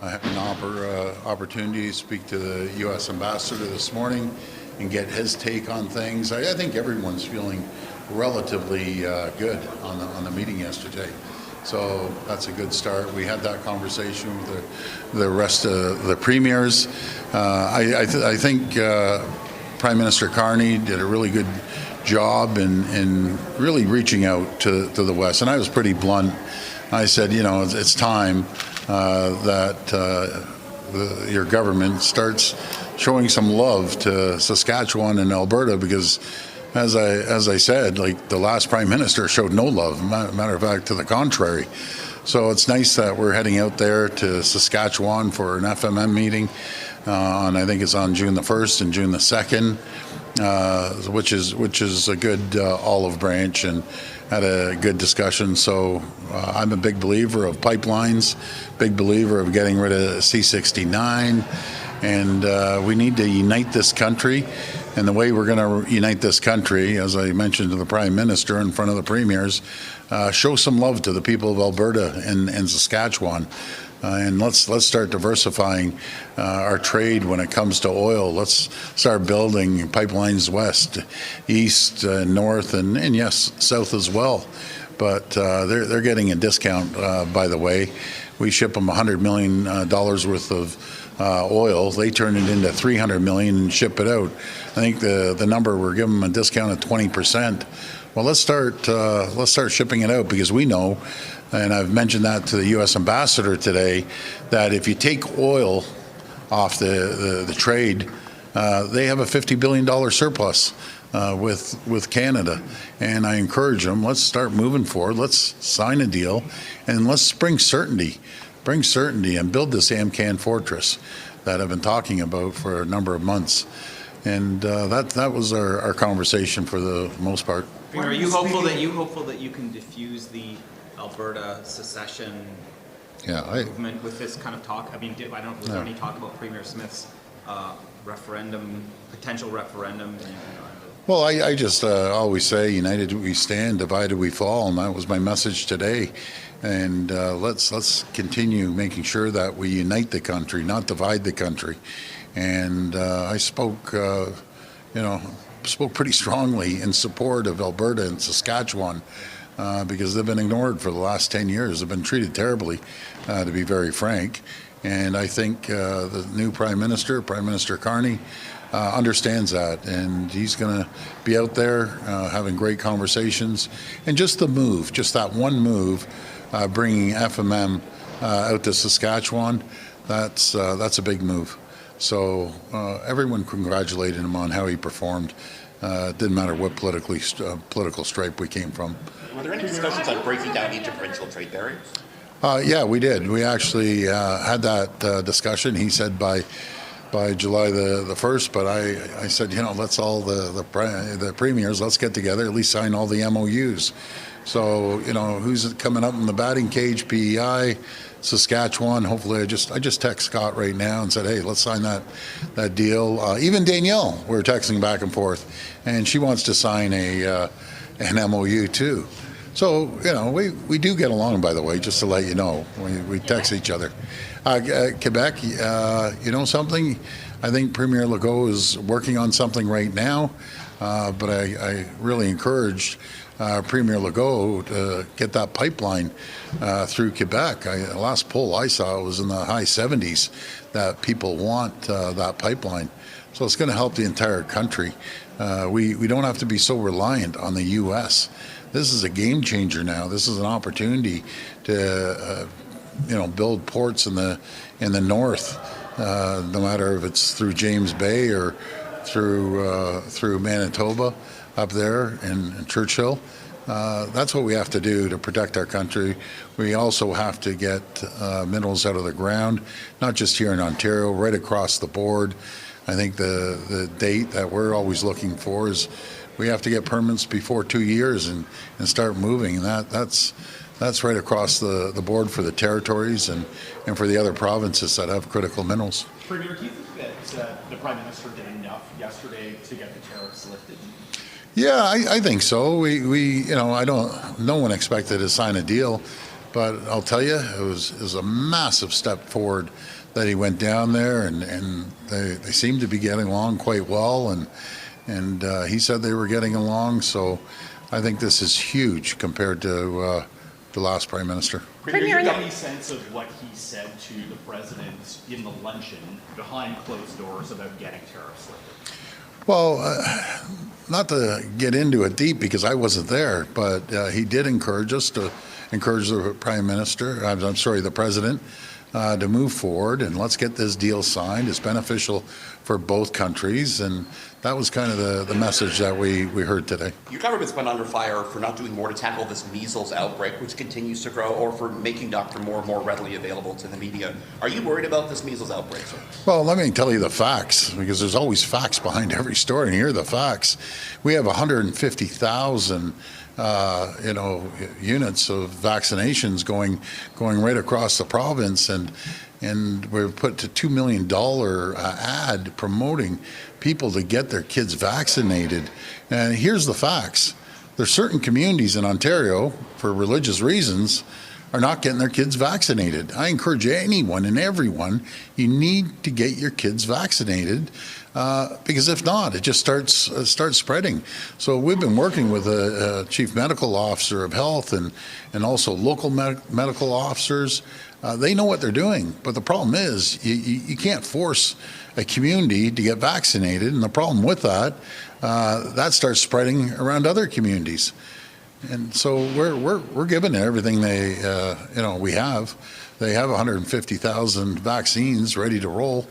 I had an opportunity to speak to the U.S. ambassador this morning and get his take on things. I think everyone's feeling relatively good on the meeting yesterday. So that's a good start. We had that conversation with the rest of the premiers. I think Prime Minister Carney did a really good job in really reaching out to the West. And I was pretty blunt. I said, you know, it's time that your government starts showing some love to Saskatchewan and Alberta, because as I said, like, the last Prime Minister showed no love. Matter of fact, to the contrary. So it's nice that we're heading out there to Saskatchewan for an FMM meeting. I think it's on June the 1st and June the 2nd, which is a good olive branch, and had a good discussion. So I'm a big believer of pipelines, big believer of getting rid of C-69, and we need to unite this country. And the way we're going to unite this country, as I mentioned to the Prime Minister in front of the premiers, show some love to the people of Alberta and Saskatchewan. And let's start diversifying our trade when it comes to oil. Let's start building pipelines west, east, north, and yes, south as well. But they're getting a discount, by the way. We ship them $100 million worth of oil. They turn it into $300 million and ship it out. I think the number, we're giving them a discount of 20%. Well, let's start shipping it out, because we know, and I've mentioned that to the U.S. ambassador today, that if you take oil off the trade, they have a $50 billion surplus with Canada. And I encourage them, let's start moving forward. Let's sign a deal, and let's bring certainty and build this AMCAN fortress that I've been talking about for a number of months. And that was our conversation for the most part. Are you hopeful that you can diffuse the Alberta secession movement with this kind of talk? I mean, was there any talk about Premier Smith's potential referendum? Well, I just always say, united we stand, divided we fall, and that was my message today. And let's continue making sure that we unite the country, not divide the country. And I spoke pretty strongly in support of Alberta and Saskatchewan, because they've been ignored for the last 10 years. They've been treated terribly, to be very frank. And I think the new Prime Minister Carney, understands that, and he's going to be out there having great conversations. And just that one move, bringing FMM out to Saskatchewan, that's a big move. So everyone congratulated him on how he performed. It didn't matter what political stripe we came from. Were there any discussions on breaking down interprovincial trade barriers? Yeah, we did. We actually had that discussion. He said by July the 1st, but I said, let's all the premiers, let's get together, at least sign all the MOUs. So, who's coming up in the batting cage? PEI, Saskatchewan. Hopefully, I just text Scott right now and said, hey, let's sign that deal. Even Danielle, we're texting back and forth, and she wants to sign an MOU too. So, we do get along, by the way, just to let you know. We text each other. Quebec, something? I think Premier Legault is working on something right now, but I really encouraged Premier Legault to get that pipeline through Quebec. The last poll I saw was in the high 70s that people want that pipeline. So it's going to help the entire country. We don't have to be so reliant on the U.S. This is a game changer now. This is an opportunity to build ports in the north, no matter if it's through James Bay or through Manitoba up there in Churchill. That's what we have to do to protect our country. We also have to get minerals out of the ground, not just here in Ontario, right across the board. I think the date that we're always looking for is we have to get permits before 2 years and start moving. And that's right across the board for the territories and for the other provinces that have critical minerals. Premier, do you think that the Prime Minister did enough yesterday to get the tariffs lifted? Yeah, I think so. No one expected to sign a deal But I'll tell you, it was a massive step forward that he went down there, and they seemed to be getting along quite well, and he said they were getting along. So I think this is huge compared to the last Prime Minister. Premier, you got any sense of what he said to the president in the luncheon behind closed doors about getting tariffs lifted? Well, not to get into it deep because I wasn't there, but he did encourage us to encourage the Prime Minister, I'm sorry, the President, to move forward and let's get this deal signed. It's beneficial for both countries, and that was kind of the message that we heard today. Your government's been under fire for not doing more to tackle this measles outbreak, which continues to grow, or for making doctor more and more readily available to the media. Are you worried about this measles outbreak, sir? Well, let me tell you the facts, because there's always facts behind every story, and here are the facts. We have 150,000 units of vaccinations going right across the province, and we've put a $2 million ad promoting people to get their kids vaccinated. And here's the facts. There's certain communities in Ontario, for religious reasons, are not getting their kids vaccinated. I encourage anyone and everyone, you need to get your kids vaccinated, because if not, it just starts spreading. So we've been working with a chief medical officer of health and also local medical officers. They know what they're doing, but the problem is you can't force a community to get vaccinated, and the problem with that, that starts spreading around other communities. And so we're giving it everything we have. They have 150,000 vaccines ready to roll.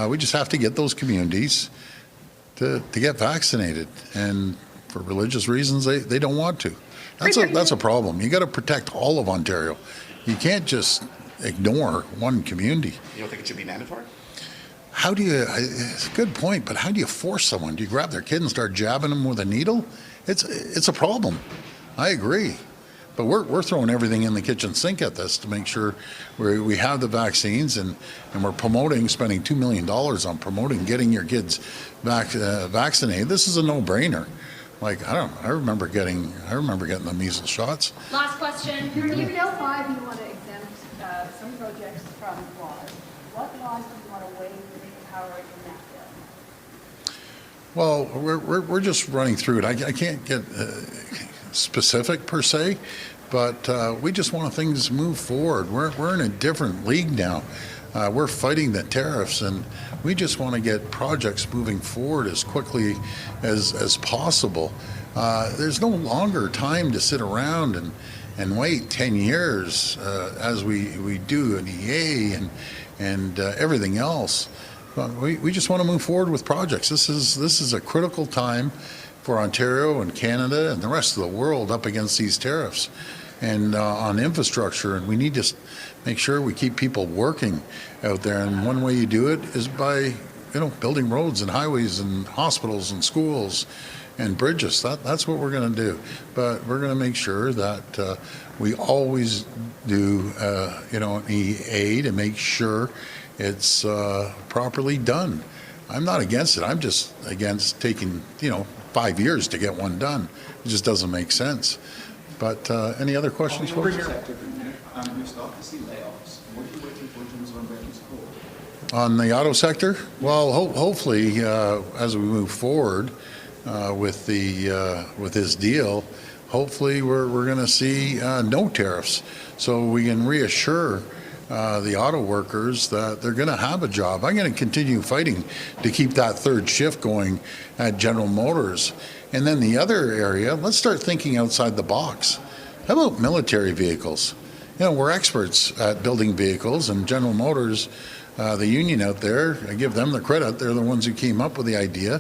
We just have to get those communities to get vaccinated, and for religious reasons, they don't want to. That's a problem. You got to protect all of Ontario. You can't just ignore one community. You don't think it should be mandatory? How do you? It's a good point, but how do you force someone? Do you grab their kid and start jabbing them with a needle? It's a problem. I agree. But we're throwing everything in the kitchen sink at this to make sure we have the vaccines, and we're spending $2 million on promoting getting your kids vaccinated. This is a no-brainer. Like, I remember getting the measles shots. Last question. In Bill 5, you want to exempt some projects from laws. What laws do you want to waive the power in that bill? Well, we're just running through it. I can't get specific per se, but we just want things to move forward. We're in a different league now. We're fighting the tariffs, and we just want to get projects moving forward as quickly as possible. There's no longer time to sit around and wait 10 years as we do an EA and everything else. But we just want to move forward with projects. This is a critical time for Ontario and Canada and the rest of the world up against these tariffs and on infrastructure, and we need to make sure we keep people working out there. And one way you do it is by building roads and highways and hospitals and schools and bridges. That's what we're going to do. But we're going to make sure that we always do an EA to make sure it's properly done. I'm not against it. I'm just against taking 5 years to get one done. It just doesn't make sense. But any other questions, folks? We've started to see layoffs. What are you waiting for in terms of American support? On the auto sector, well, hopefully, as we move forward with this deal, hopefully we're going to see no tariffs, so we can reassure the auto workers that they're going to have a job. I'm going to continue fighting to keep that third shift going at General Motors. And then the other area, let's start thinking outside the box. How about military vehicles? We're experts at building vehicles, and General Motors, the union out there, I give them the credit. They're the ones who came up with the idea.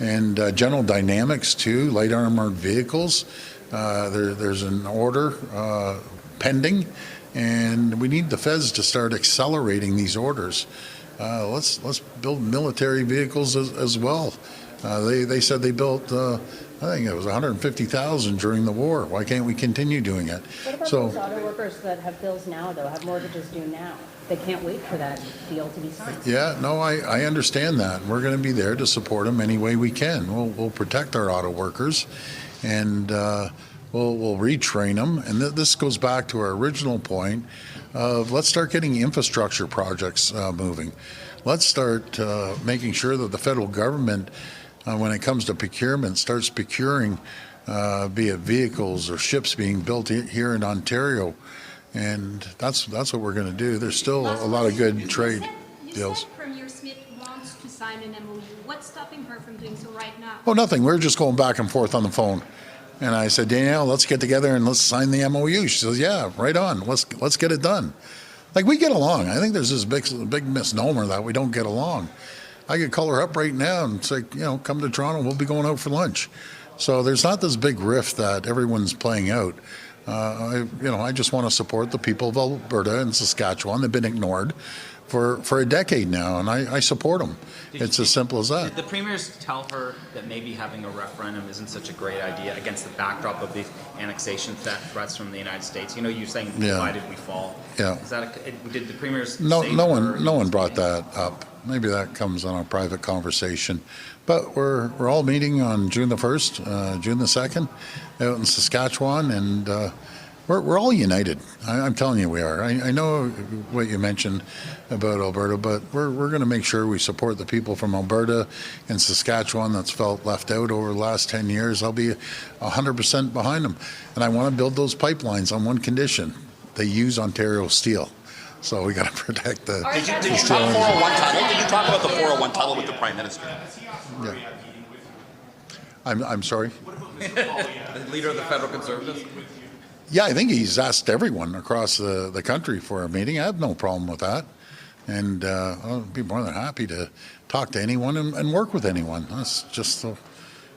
And General Dynamics, too, light armored vehicles. There's an order pending, and we need the feds to start accelerating these orders. Let's build military vehicles as well. They said they built, I think it was 150,000 during the war. Why can't we continue doing it? What about those auto workers that have bills now, though, have mortgages due now? They can't wait for that deal to be signed. Yeah, no, I understand that. We're going to be there to support them any way we can. We'll protect our auto workers, and We'll retrain them. And this goes back to our original point of let's start getting infrastructure projects moving. Let's start making sure that the federal government, when it comes to procurement, starts procuring, be it vehicles or ships being built here in Ontario. And that's what we're going to do. There's still a lot of good trade deals. Premier Smith wants to sign an MOU. What's stopping her from doing so right now? Oh, nothing. We're just going back and forth on the phone. And I said, Danielle, let's get together and let's sign the MOU. She says, yeah, right on. Let's get it done. Like, we get along. I think there's this big misnomer that we don't get along. I could call her up right now and say, come to Toronto. We'll be going out for lunch. So there's not this big rift that everyone's playing out. I just want to support the people of Alberta and Saskatchewan. They've been ignored for a decade now, and I support them. It's as simple as that. Did the premiers tell her that maybe having a referendum isn't such a great idea against the backdrop of these annexation threats from the United States? You're saying, why did we fall? Yeah. Is that did the premiers? No one brought that up. Maybe that comes on a private conversation. But we're all meeting on June the 1st, June the 2nd, out in Saskatchewan, and we're all united. I'm telling you we are. I know what you mentioned about Alberta, but we're going to make sure we support the people from Alberta and Saskatchewan that's felt left out over the last 10 years. I'll be 100% behind them. And I want to build those pipelines on one condition. They use Ontario steel. So we got to protect the Did you talk 401 tunnel? Did you talk about the 401 tunnel with the Prime Minister? Yeah. I'm sorry? The leader of the federal Conservatives? Yeah, I think he's asked everyone across the country for a meeting. I have no problem with that. And I'll be more than happy to talk to anyone and work with anyone. That's just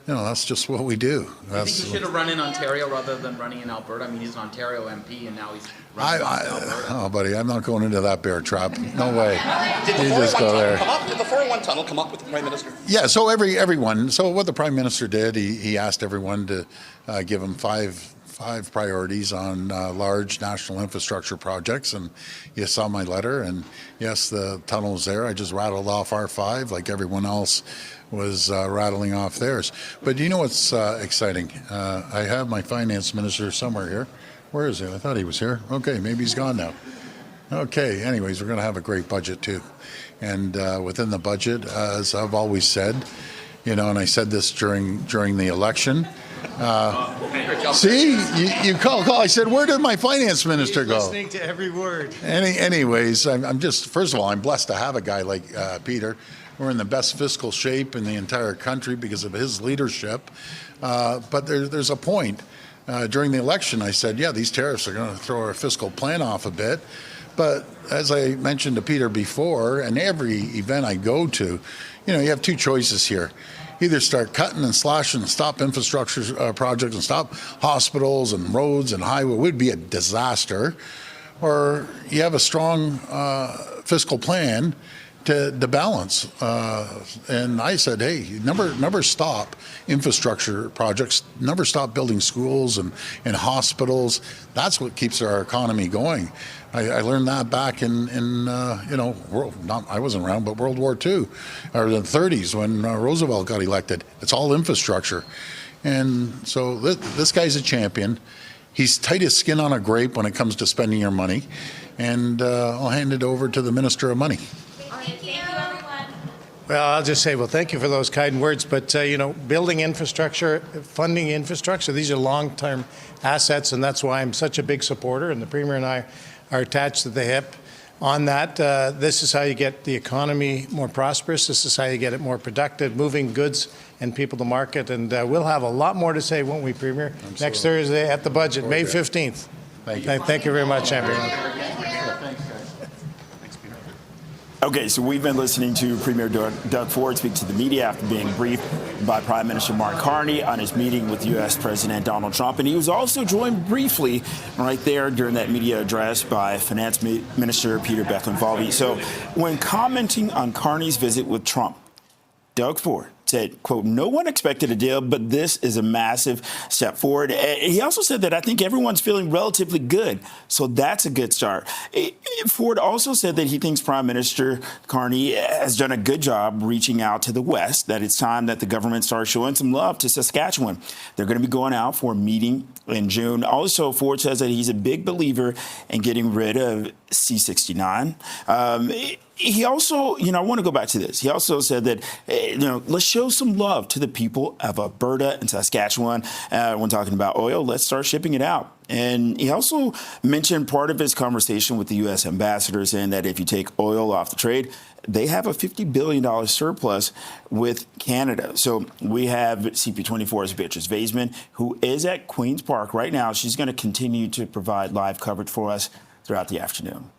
that's just what we do. Do you think he should have run in Ontario rather than running in Alberta? I mean, he's an Ontario MP, and now he's running in Alberta. Oh, buddy, I'm not going into that bear trap. No way. Did the You just 401 go tunnel there. come up? Did the 401 tunnel come up with the Prime Minister? Yeah, so everyone. So what the Prime Minister did, he asked everyone to give him five priorities on large national infrastructure projects, and you saw my letter, and yes, the tunnel is there. I just rattled off our 5 like everyone else was rattling off theirs. But you know what's exciting? I have my finance minister somewhere here. Where is he? I thought he was here. Okay, maybe he's gone now. Okay, anyways, we're going to have a great budget too. And within the budget, as I've always said, and I said this during the election, see, you call. I said, where did my finance minister go? Listening to every word. Anyways, I'm just, first of all, I'm blessed to have a guy like Peter. We're in the best fiscal shape in the entire country because of his leadership. But there's a point. During the election, I said, yeah, these tariffs are going to throw our fiscal plan off a bit. But as I mentioned to Peter before, and every event I go to, you have 2 choices here. Either start cutting and slashing and stop infrastructure projects and stop hospitals and roads and highway would be a disaster, or you have a strong fiscal plan to balance. And I said, hey, never stop infrastructure projects, never stop building schools and hospitals. That's what keeps our economy going. I learned that back in I wasn't around, but World War II, or the 30s when Roosevelt got elected. It's all infrastructure. And so this guy's a champion. He's tight as skin on a grape when it comes to spending your money. And I'll hand it over to the Minister of Money. Thank you, everyone. Well, I'll just say, thank you for those kind words. But, building infrastructure, funding infrastructure, these are long-term assets, and that's why I'm such a big supporter. And the Premier and I are attached to the hip on that. This is how you get the economy more prosperous. This is how you get it more productive, moving goods and people to market. And we'll have a lot more to say, won't we, Premier? Absolutely. Next Thursday at the budget, May 15th. Thank you. Thank you very much, everyone. Okay, so we've been listening to Premier Doug Ford speak to the media after being briefed by Prime Minister Mark Carney on his meeting with U.S. President Donald Trump. And he was also joined briefly right there during that media address by Finance Minister Peter Bethlenfalvy. So when commenting on Carney's visit with Trump, Doug Ford said, quote, no one expected a deal, but this is a massive step forward. He also said that I think everyone's feeling relatively good. So that's a good start. Ford also said that he thinks Prime Minister Carney has done a good job reaching out to the West, that it's time that the government starts showing some love to Saskatchewan. They're going to be going out for a meeting in June. Also, Ford says that he's a big believer in getting rid of C-69. He also, I want to go back to this. He also said that, let's show some love to the people of Alberta and Saskatchewan. When talking about oil, let's start shipping it out. And he also mentioned part of his conversation with the U.S. ambassador, saying that if you take oil off the trade, they have a $50 billion surplus with Canada. So we have CP24's Beatrice Vaisman, who is at Queen's Park right now. She's going to continue to provide live coverage for us throughout the afternoon.